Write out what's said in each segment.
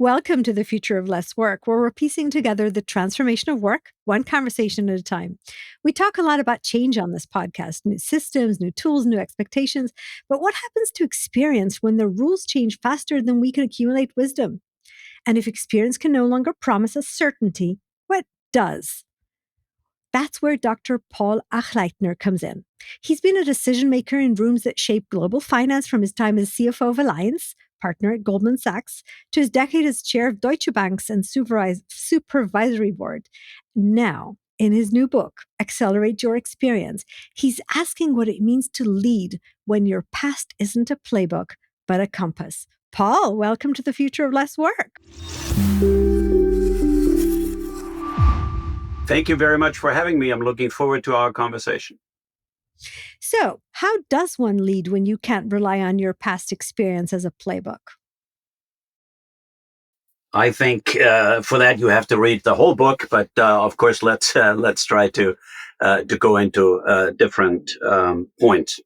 Welcome to the Future of Less Work, where we're piecing together the transformation of work, one conversation at a time. We talk a lot about change on this podcast, new systems, new tools, new expectations. But what happens to experience when the rules change faster than we can accumulate wisdom? And if experience can no longer promise us certainty, what does? That's where Dr. Paul Achleitner comes in. He's been a decision maker in rooms that shape global finance from his time as CFO of Allianz, partner at Goldman Sachs, to his decade as chair of Deutsche Bank's and supervisory board. Now, in his new book, Accelerate Your Experience, he's asking what it means to lead when your past isn't a playbook, but a compass. Paul, welcome to the Future of Less Work. Thank you very much for having me. I'm looking forward to our conversation. So, how does one lead when you can't rely on your past experience as a playbook? I think for that you have to read the whole book, but of course let's try to go into different points.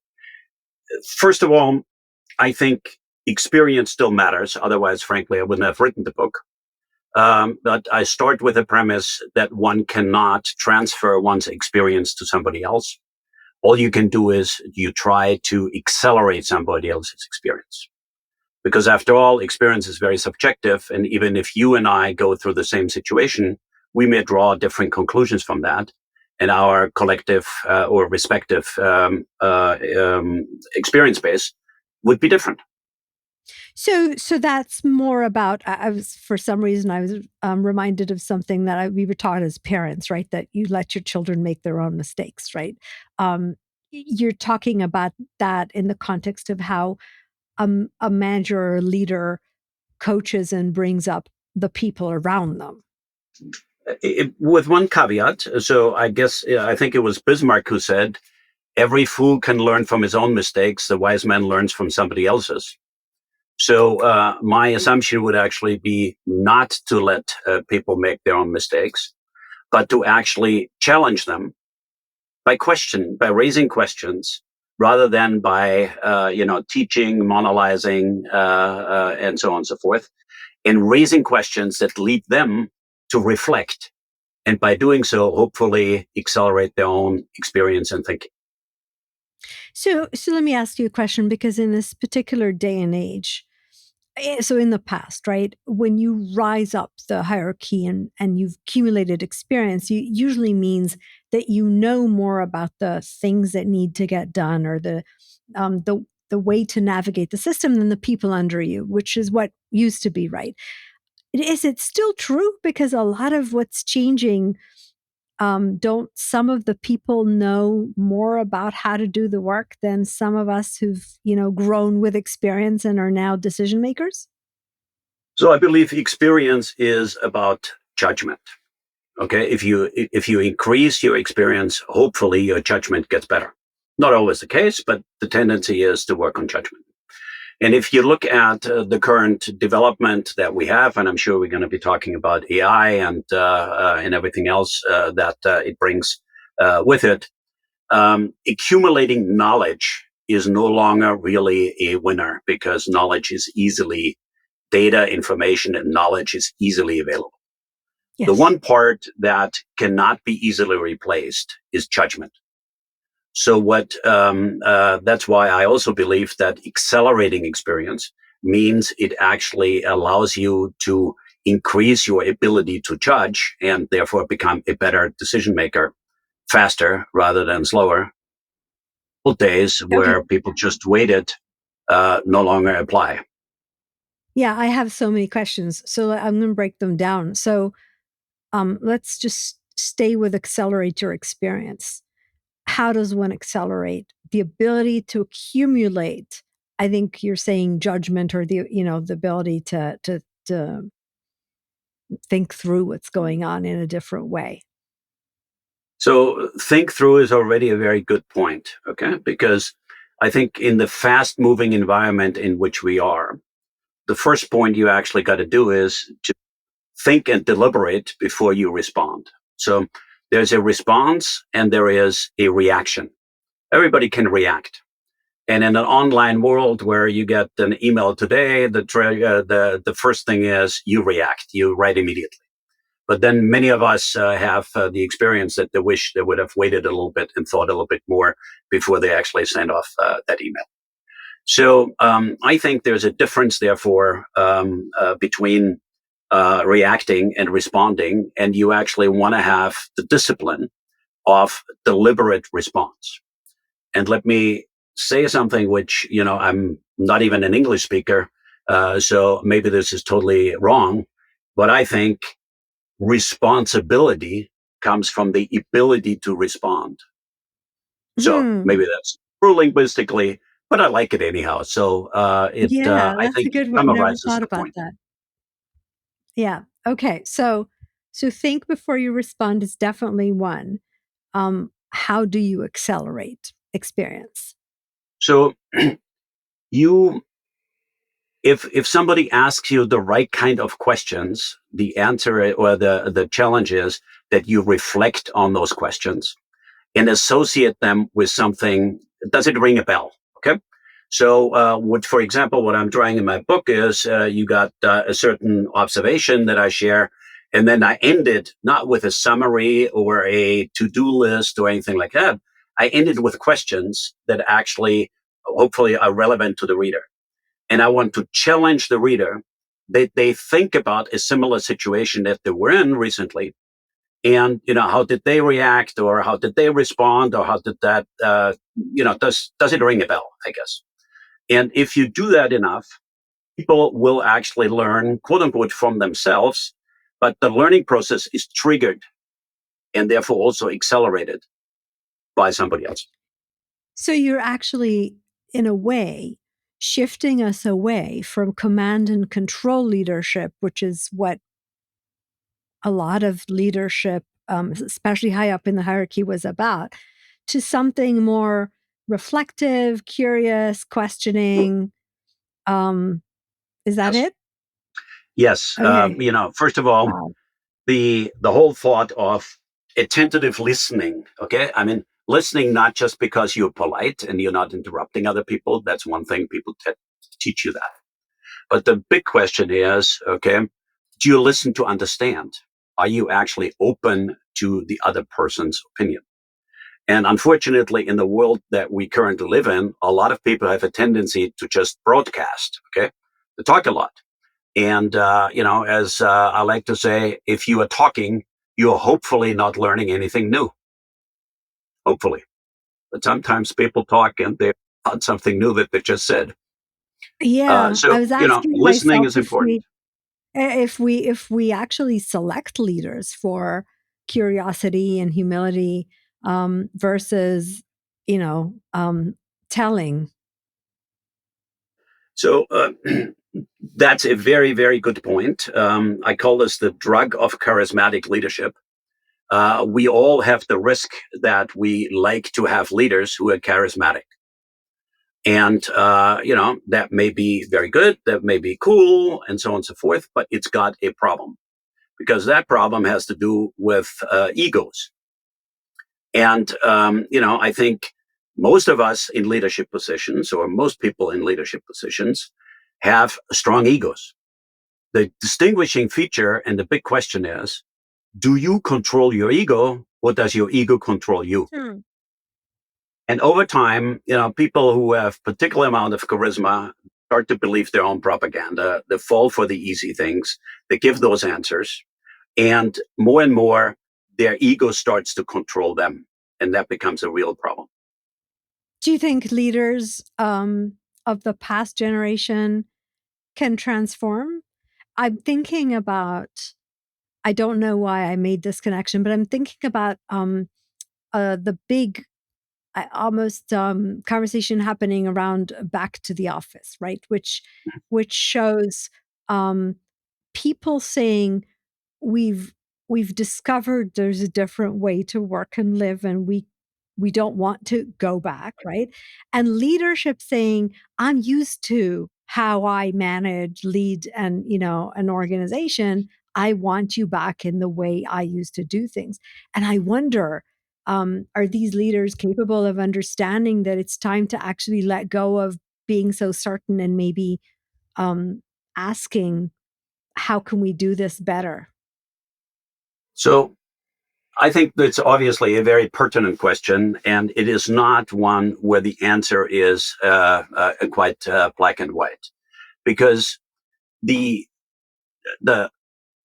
First of all, I think experience still matters. Otherwise, frankly, I wouldn't have written the book. But I start with the premise that one cannot transfer one's experience to somebody else. All you can do is you try to accelerate somebody else's experience. Because after all, experience is very subjective. And even if you and I go through the same situation, we may draw different conclusions from that. And our collective or respective experience base would be different. So that's more about. I was, for some reason, I was reminded of something that we were taught as parents, right? That you let your children make their own mistakes, right? You're talking about that in the context of how a manager or a leader coaches and brings up the people around them. With one caveat. So I guess I think it was Bismarck who said, "Every fool can learn from his own mistakes. The wise man learns from somebody else's." So my assumption would actually be not to let people make their own mistakes, but to actually challenge them by raising questions, rather than by teaching, monologuing, and so on and so forth, and raising questions that lead them to reflect, and by doing so, hopefully accelerate their own experience and thinking. So let me ask you a question, because in this particular day and age, so in the past, right, when you rise up the hierarchy and you've accumulated experience, it usually means that you know more about the things that need to get done, or the way to navigate the system, than the people under you, which is what used to be, right? Is it still true? Because a lot of what's changing, don't some of the people know more about how to do the work than some of us who've, grown with experience and are now decision makers? So I believe experience is about judgment. Okay, if you increase your experience, hopefully your judgment gets better. Not always the case, but the tendency is to work on judgment. And if you look at the current development that we have, and I'm sure we're going to be talking about AI and everything else that it brings with it, accumulating knowledge is no longer really a winner, because data, information, and knowledge is easily available. Yes. The one part that cannot be easily replaced is judgment. So that's why I also believe that accelerating experience means it actually allows you to increase your ability to judge, and therefore become a better decision maker faster rather than slower. Old days where people just waited no longer apply. Yeah, I have so many questions. So I'm going to break them down. So let's just stay with accelerate your experience. How does one accelerate the ability to accumulate? I think you're saying judgment, or the ability to think through what's going on in a different way. So think through is already a very good point, okay? Because I think in the fast moving environment in which we are, the first point you actually got to do is to think and deliberate before you respond. So there's a response and there is a reaction. Everybody can react. And in an online world where you get an email today, the first thing is you react, you write immediately. But then many of us have the experience that they wish they would have waited a little bit and thought a little bit more before they actually send off that email. So I think there's a difference, therefore, between reacting and responding, and you actually want to have the discipline of deliberate response. And let me say something which, I'm not even an English speaker, so maybe this is totally wrong, but I think responsibility comes from the ability to respond. So Hmm. maybe that's true linguistically, but I like it anyhow. So Yeah, I that's a think it good one. Never summarizes thought the about point. that. Yeah. Okay. So think before you respond is definitely one. How do you accelerate experience? So you if somebody asks you the right kind of questions, the answer or the challenge is that you reflect on those questions and associate them with something. Does it ring a bell? Okay. So, for example, what I'm drawing in my book is you got a certain observation that I share, and then I end it not with a summary or a to-do list or anything like that. I ended with questions that actually, hopefully, are relevant to the reader. And I want to challenge the reader that they think about a similar situation that they were in recently, and how did they react, or how did they respond, or how did that does it ring a bell, I guess. And if you do that enough, people will actually learn, quote unquote, from themselves, but the learning process is triggered and therefore also accelerated by somebody else. So you're actually, in a way, shifting us away from command and control leadership, which is what a lot of leadership, especially high up in the hierarchy, was about, to something more reflective, curious, questioning. Um, is that Yes. it? Yes. Okay. First of all, Wow. the whole thought of attentive listening. Okay, I mean, listening not just because you're polite and you're not interrupting other people. That's one thing, people teach you that. But the big question is, okay, do you listen to understand? Are you actually open to the other person's opinion? And unfortunately, in the world that we currently live in, a lot of people have a tendency to just broadcast, okay, to talk a lot. And, as I like to say, if you are talking, you're hopefully not learning anything new, hopefully. But sometimes people talk and they're on something new that they just said. Yeah, I So, was asking listening myself is important. if we actually select leaders for curiosity and humility, versus, you know, telling. So, that's a very, very good point. I call this the drug of charismatic leadership. We all have the risk that we like to have leaders who are charismatic. And, that may be very good, that may be cool, and so on and so forth, but it's got a problem because that problem has to do with egos. And, I think most of us in leadership positions, or most people in leadership positions, have strong egos. The distinguishing feature and the big question is, do you control your ego, or does your ego control you? Hmm. And over time, people who have particular amount of charisma start to believe their own propaganda. They fall for the easy things. They give those answers. And more, their ego starts to control them. And that becomes a real problem. Do you think leaders, of the past generation can transform? I'm thinking about, I don't know why I made this connection, but I'm thinking about, the big, almost, conversation happening around Back to the Office, right? Which shows, um, people saying, we've we've discovered there's a different way to work and live, and we don't want to go back, right? And leadership saying, I'm used to how I manage, lead, and, an organization. I want you back in the way I used to do things. And I wonder, Are these leaders capable of understanding that it's time to actually let go of being so certain and maybe asking, how can we do this better? So I think that's obviously a very pertinent question, and it is not one where the answer is quite black and white, because the the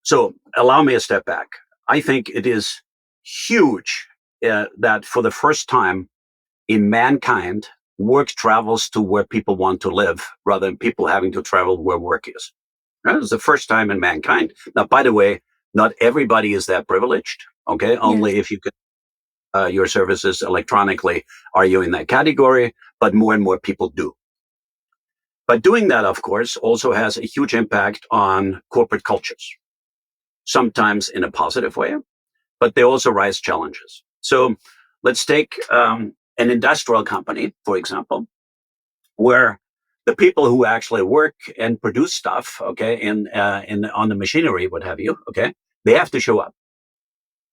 so allow me a step back. I think it is huge that for the first time in mankind, work travels to where people want to live rather than people having to travel where work is. That is the first time in mankind. Now, by the way, not everybody is that privileged. Okay, Yes. only if you can your services electronically are you in that category, but more and more people do. But doing that, of course, also has a huge impact on corporate cultures, sometimes in a positive way, but they also raise challenges. So let's take an industrial company, for example, where the people who actually work and produce stuff, okay, in on the machinery, what have you, okay, they have to show up.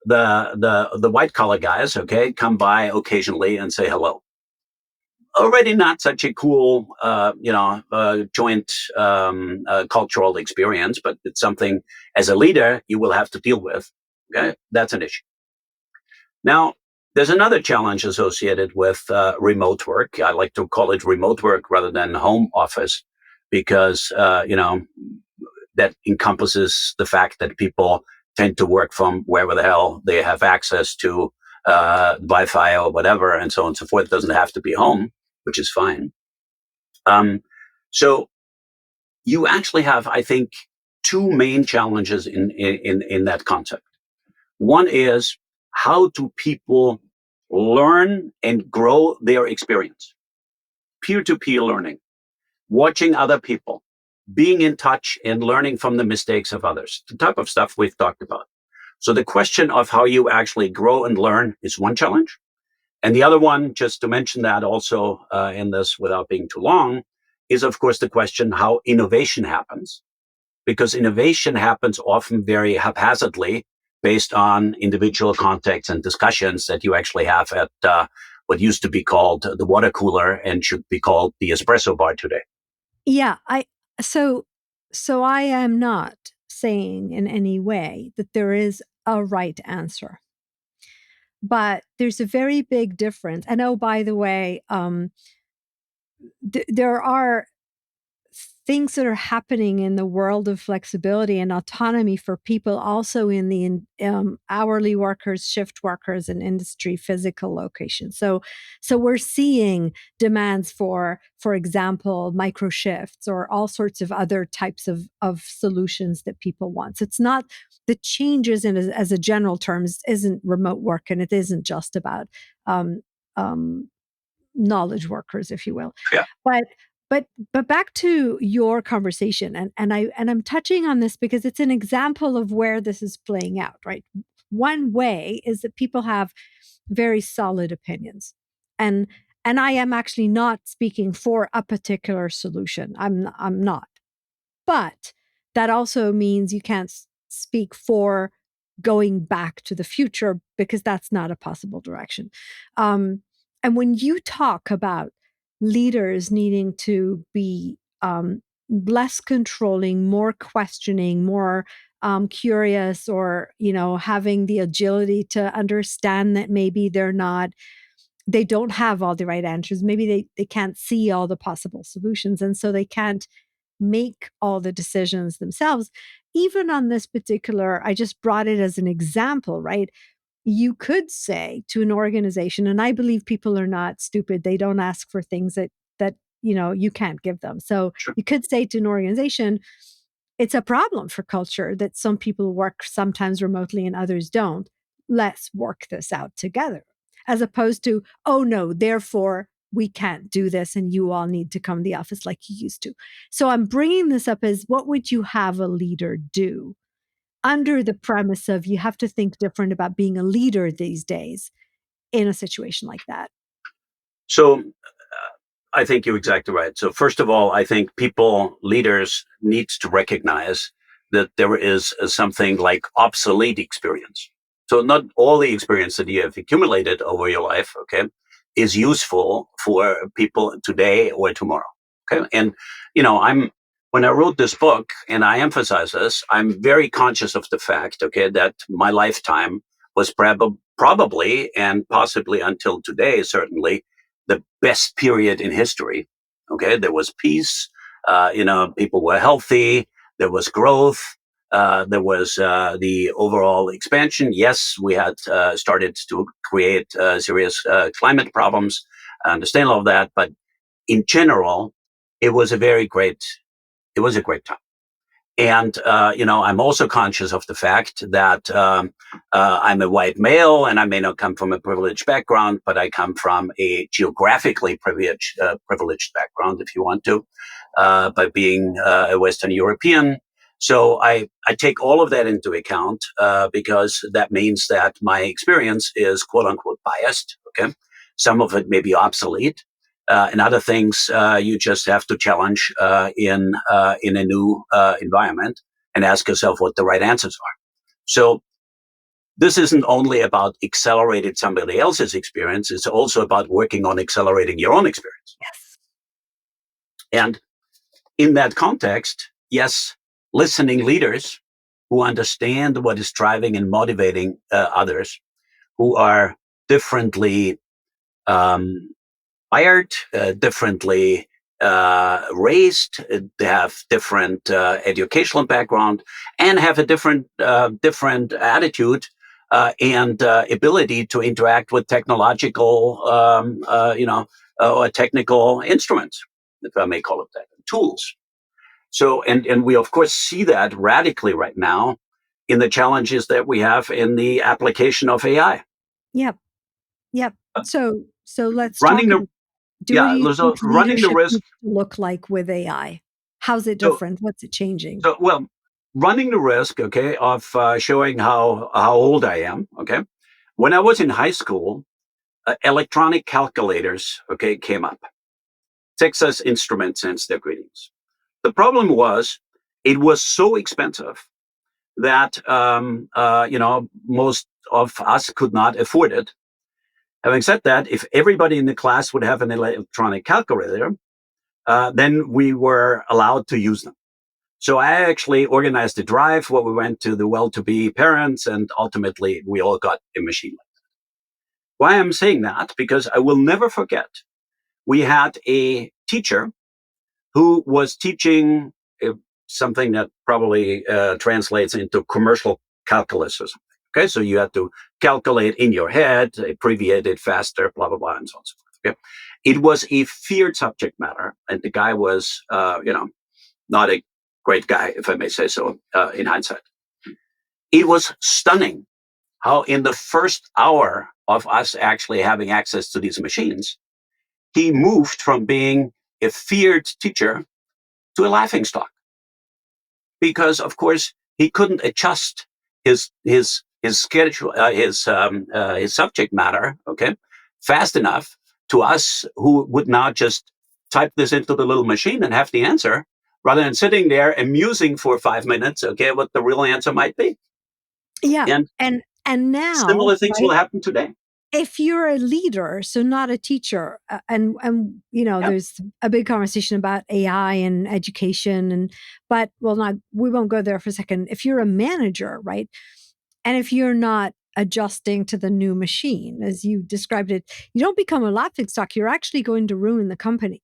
The white collar guys, okay, come by occasionally and say hello. Already not such a cool, joint cultural experience, but it's something as a leader you will have to deal with. Okay, that's an issue. Now, there's another challenge associated with remote work. I like to call it remote work rather than home office because, that encompasses the fact that people tend to work from wherever the hell they have access to Wi-Fi or whatever, and so on and so forth. It doesn't have to be home, which is fine. Um, so you actually have, I think, two main challenges in that concept. One is how do people learn and grow their experience? Peer to peer learning, watching other people, being in touch and learning from the mistakes of others, the type of stuff we've talked about. So the question of how you actually grow and learn is one challenge. And the other one, just to mention that also in this without being too long, is of course the question how innovation happens, because innovation happens often very haphazardly based on individual contexts and discussions that you actually have at what used to be called the water cooler and should be called the espresso bar today. Yeah, so so I am not saying in any way that there is a right answer. But there's a very big difference. And oh, by the way, there are things that are happening in the world of flexibility and autonomy for people also in the hourly workers, shift workers, and industry physical locations. So we're seeing demands for example, micro shifts or all sorts of other types of solutions that people want. So it's not the changes in as a general terms isn't remote work, and it isn't just about um, um, knowledge workers, if you will. Yeah, But but back to your conversation, and I'm touching on this because it's an example of where this is playing out, right? One way is that people have very solid opinions. And and I am actually not speaking for a particular solution. I'm not. But that also means you can't speak for going back to the future because that's not a possible direction. Um, and when you talk about leaders needing to be less controlling, more questioning, more curious, or having the agility to understand that maybe they don't have all the right answers. Maybe they can't see all the possible solutions, and so they can't make all the decisions themselves. Even on this particular, I just brought it as an example, right? You could say to an organization, and I believe people are not stupid. They don't ask for things that you can't give them. So sure. you could say to an organization, it's a problem for culture that some people work sometimes remotely and others don't. Let's work this out together. As opposed to, oh no, therefore we can't do this and you all need to come to the office like you used to. So I'm bringing this up as what would you have a leader do under the premise of you have to think different about being a leader these days in a situation like that? So I think you're exactly right. So first of all, I think people, leaders, needs to recognize that there is something like obsolete experience. So not all the experience that you have accumulated over your life, okay, is useful for people today or tomorrow. Okay. And, when I wrote this book, and I emphasize this, I'm very conscious of the fact, okay, that my lifetime was probably and possibly until today, certainly, the best period in history. Okay. There was peace, people were healthy, there was growth, there was the overall expansion. Yes, we had started to create serious climate problems. I understand all of that, but in general, it was a very great. It was a great time. And I'm also conscious of the fact that I'm a white male, and I may not come from a privileged background, but I come from a geographically privileged background, if you want to, by being a Western European. So I take all of that into account because that means that my experience is quote unquote biased. Okay, some of it may be obsolete, and other things you just have to challenge in a new environment and ask yourself what the right answers are. So this isn't only about accelerating somebody else's experience; it's also about working on accelerating your own experience. Yes. And in that context, yes, listening leaders who understand what is driving and motivating others, who are differently um, wired, differently raised, they have different educational background, and have a different attitude and ability to interact with technological, or technical instruments, if I may call it that, tools. So, and we of course see that radically right now in the challenges that we have in the application of AI. Yep. Yep. So let's talk Running the about, what do you so think running the leadership risk. needs to look like with AI? How's it So different? What's it changing? well, running the risk, okay, of showing how old I am. Okay, when I was in high school, electronic calculators, okay, came up. Texas Instruments sends their greetings. The problem was it was so expensive that most of us could not afford it. Having said that, if everybody in the class would have an electronic calculator, then we were allowed to use them. So I actually organized a drive where we went to the well-to-be parents, and ultimately we all got a machine. Why I'm saying that? Because I will never forget. We had a teacher who was teaching something that probably translates into commercial calculus or something. Okay, so you had to calculate in your head, abbreviate it faster, blah blah blah, and so on and so forth. Okay, it was a feared subject matter, and the guy was, not a great guy, if I may say so, in hindsight. It was stunning how, in the first hour of us actually having access to these machines, he moved from being a feared teacher to a laughingstock. Because, of course, he couldn't adjust his schedule, his subject matter, okay, fast enough to us who would now just type this into the little machine and have the answer, rather than sitting there and musing for 5 minutes, okay, what the real answer might be. Yeah. And And now, similar things will right? happen today. If you're a leader, so not a teacher, and Yeah, there's a big conversation about AI and education, but well, not we won't go there for a second. If you're a manager, right, and if you're not adjusting to the new machine, as you described it, you don't become a laughingstock. You're actually going to ruin the company.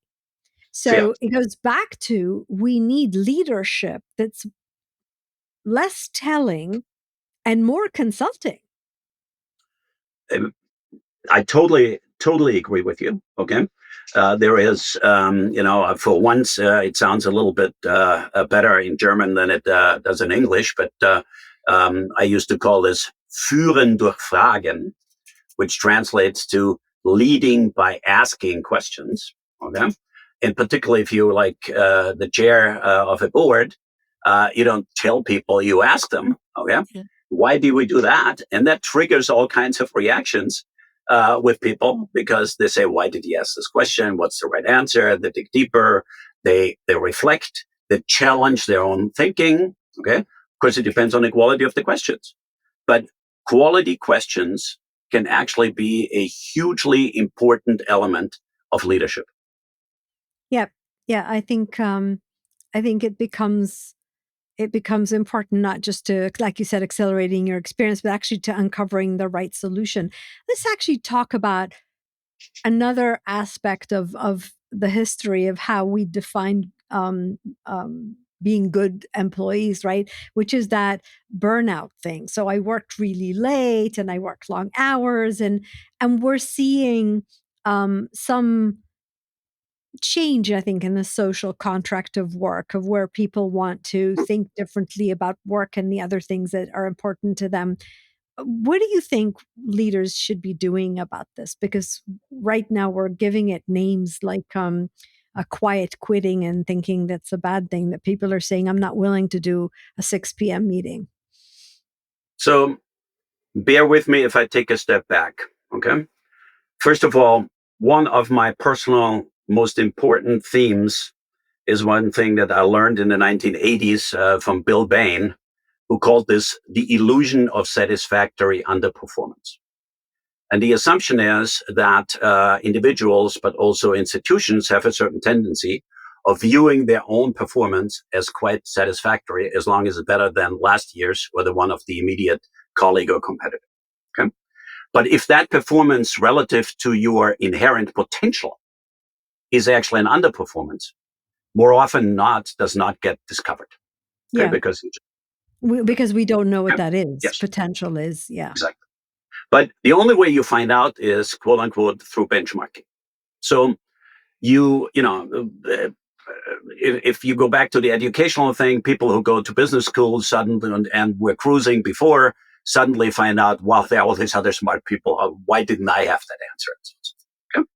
yeah. So it goes back to, we need leadership that's less telling and more consulting. I totally agree with you. Okay, there is, for once, it sounds a little bit better in German than it does in English. But I used to call this "führen durch Fragen," which translates to leading by asking questions. Okay, and particularly if you're like the chair of a board, you don't tell people, you ask them. Okay, yeah. Why do we do that? And that triggers all kinds of reactions with people, because they say, "Why did he ask this question? What's the right answer?" They dig deeper. They reflect. They challenge their own thinking. Okay, of course, it depends on the quality of the questions, but quality questions can actually be a hugely important element of leadership. Yeah. Yeah. I think it becomes important not just to, like you said, accelerating your experience, but actually to uncovering the right solution. Let's actually talk about another aspect of the history of how we define being good employees, right? Which is that burnout thing. So I worked really late and I worked long hours, and we're seeing some change, I think, in the social contract of work, of where people want to think differently about work and the other things that are important to them. What do you think leaders should be doing about this? Because right now we're giving it names like a quiet quitting and thinking that's a bad thing, that people are saying, I'm not willing to do a 6 p.m. meeting. So bear with me if I take a step back. Okay. First of all, one of my personal most important themes is one thing that I learned in the 1980s from Bill Bain, who called this the illusion of satisfactory underperformance. And the assumption is that individuals, but also institutions, have a certain tendency of viewing their own performance as quite satisfactory, as long as it's better than last year's or the one of the immediate colleague or competitor. Okay? But if that performance relative to your inherent potential is actually an underperformance, more often not does not get discovered. Okay, Yeah. because Because we don't know what okay? that is. Yes, Potential is, yeah. exactly. But the only way you find out is quote unquote through benchmarking. So you know, if you go back to the educational thing, people who go to business schools suddenly and were cruising before suddenly find out, wow, there are all these other smart people. Why didn't I have that answer? Okay?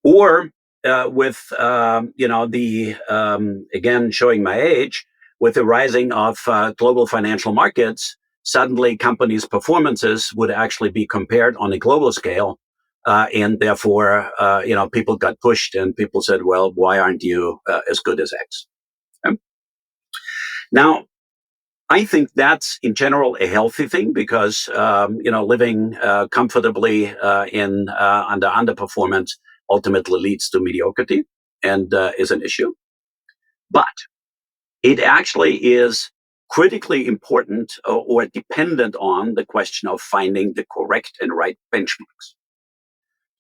Or with the again showing my age, with the rising of global financial markets, suddenly companies' performances would actually be compared on a global scale, and therefore people got pushed and people said, well, why aren't you as good as X? Okay? Now, I think that's in general a healthy thing because living comfortably in under underperformance ultimately leads to mediocrity and is an issue. But it actually is critically important or dependent on the question of finding the correct and right benchmarks.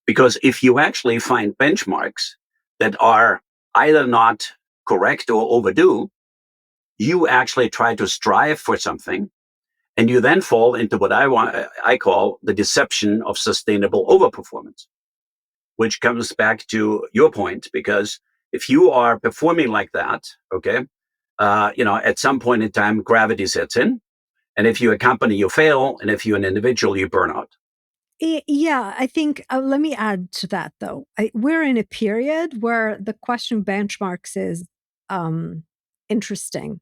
Because if you actually find benchmarks that are either not correct or overdue, you actually try to strive for something. And you then fall into what I call the deception of sustainable overperformance, which comes back to your point, because if you are performing like that, okay, at some point in time, gravity sets in. And if you're a company, you fail. And if you're an individual, you burn out. Yeah, I think let me add to that though. We're in a period where the question benchmarks is um, interesting,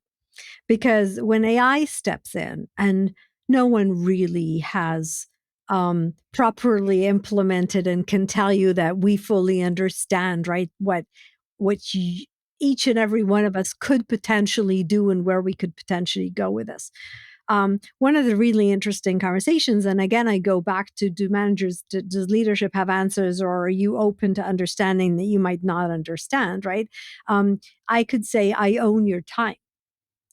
because when AI steps in and no one really has properly implemented and can tell you that we fully understand, right, what each and every one of us could potentially do and where we could potentially go with this. One of the really interesting conversations, and again, I go back to, do managers, does leadership have answers, or are you open to understanding that you might not understand, right? I could say, I own your time.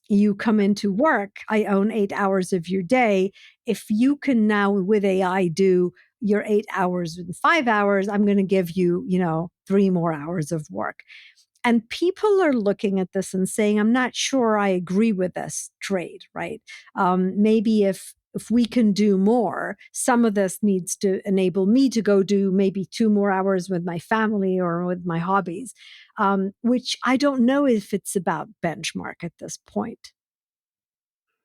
You come into work, I own 8 hours of your day. If you can now with AI do your 8 hours in 5 hours, I'm going to give you, 3 more hours of work. And people are looking at this and saying, I'm not sure I agree with this trade, right? Maybe if we can do more, some of this needs to enable me to go do maybe 2 more hours with my family or with my hobbies, which I don't know if it's about benchmark at this point.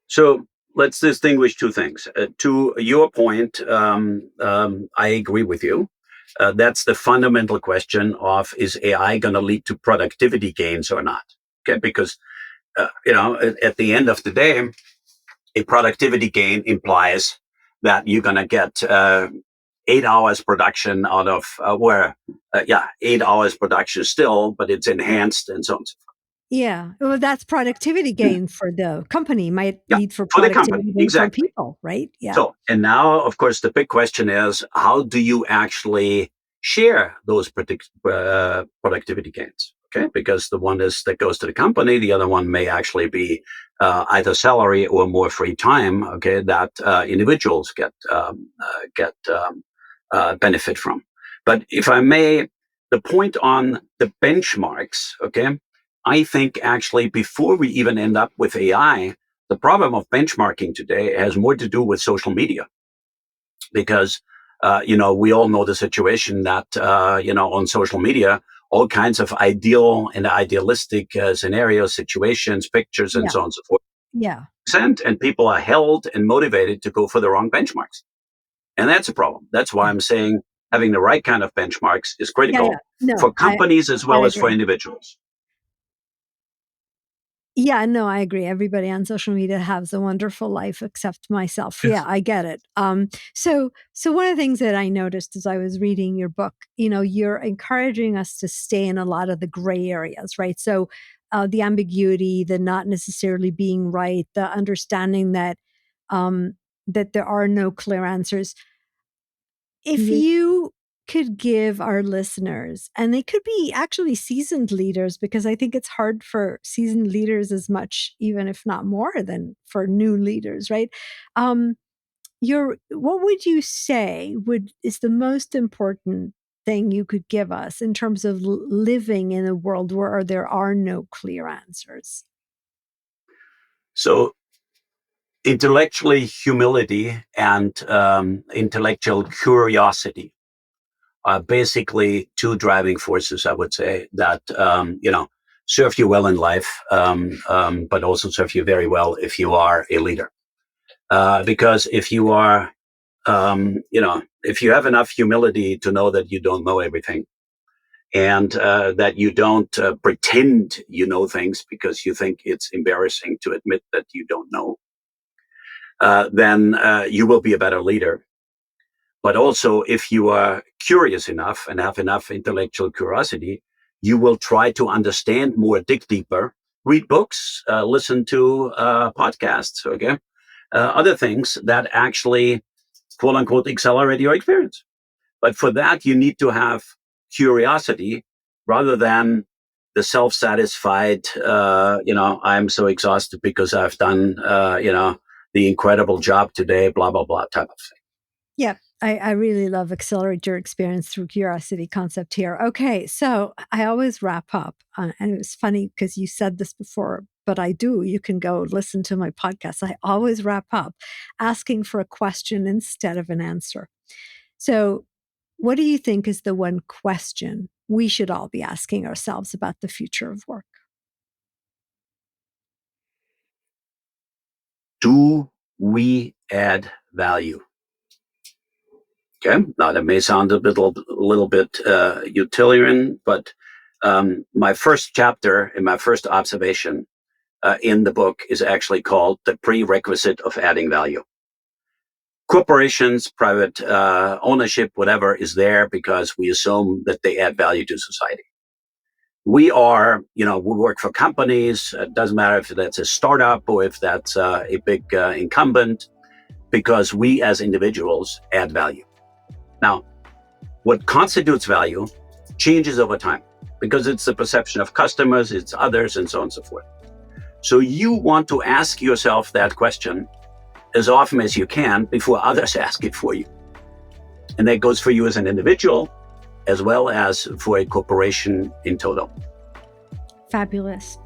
So let's distinguish two things. To your point, I agree with you. That's the fundamental question of, is AI going to lead to productivity gains or not? Okay, because at the end of the day, a productivity gain implies that you're going to get 8 hours production out of 8 hours production still, but it's enhanced and so on. Yeah. Well, that's productivity gain for the company, might Yeah, lead for for the company, productivity gain for exactly. people, right? Yeah. So, and now, of course, the big question is how do you actually share those productivity gains? Okay, because the one is that goes to the company, the other one may actually be either salary or more free time. Okay, that individuals get benefit from. But if I may, the point on the benchmarks. Okay, I think actually before we even end up with AI, the problem of benchmarking today has more to do with social media because we all know the situation that on social media all kinds of ideal and idealistic scenarios, situations, pictures, and Yeah. so on and so forth Yeah. sent, and people are held and motivated to go for the wrong benchmarks, and that's a problem. That's why Yeah. I'm saying having the right kind of benchmarks is Yeah. Yeah. critical No, for companies as I well as for agree. individuals. Yeah, no, I agree. Everybody on social media has a wonderful life except myself. Yeah, Yes. I get it. So one of the things that I noticed as I was reading your book, you're encouraging us to stay in a lot of the gray areas, right? So the ambiguity, the not necessarily being right, the understanding um, that there are no clear answers. If Mhm. you could give our listeners, and they could be actually seasoned leaders, because I think it's hard for seasoned leaders as much, even if not more than for new leaders, right? Um, what would you say would is the most important thing you could give us in terms of living in a world where there are no clear answers? So intellectually humility and intellectual curiosity are basically two driving forces, I would say, that serve you well in life, but also serve you very well if you are a leader. Because if you are, if you have enough humility to know that you don't know everything, and that you don't pretend you know things because you think it's embarrassing to admit that you don't know, then you will be a better leader. But also, if you are curious enough and have enough intellectual curiosity, you will try to understand more, dig deeper, read books, listen to podcasts, okay? Other things that actually, quote unquote, accelerate your experience. But for that, you need to have curiosity rather than the self-satisfied, I'm so exhausted because I've done, the incredible job today, blah, blah, blah type of thing. Yeah, I really love accelerate your experience through curiosity concept here. Okay, so I always wrap up, and it was funny because you said this before, but I do. You can go listen to my podcast. I always wrap up asking for a question instead of an answer. So, what do you think is the one question we should all be asking ourselves about the future of work? Do we add value? Okay, now that may sound a little bit utilitarian, but my first chapter in my first observation in the book is actually called "The Prerequisite of Adding Value." Corporations, private ownership, whatever, is there because we assume that they add value to society. We work for companies. It doesn't matter if that's a startup or if that's a big incumbent, because we as individuals add value. Now, what constitutes value changes over time because it's the perception of customers, it's others, and so on and so forth. So you want to ask yourself that question as often as you can before others ask it for you. And that goes for you as an individual as well as for a corporation in total. Fabulous.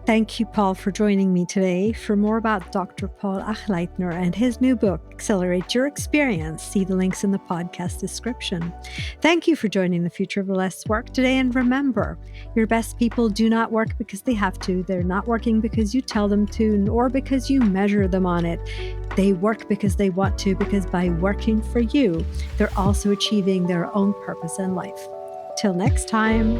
Thank you, Paul, for joining me today. For more about Dr. Paul Achleitner and his new book, Accelerate Your Experience, see the links in the podcast description. Thank you for joining the Future of Less Work today. And remember, your best people do not work because they have to. They're not working because you tell them to or because you measure them on it. They work because they want to, because by working for you, they're also achieving their own purpose in life. Till next time.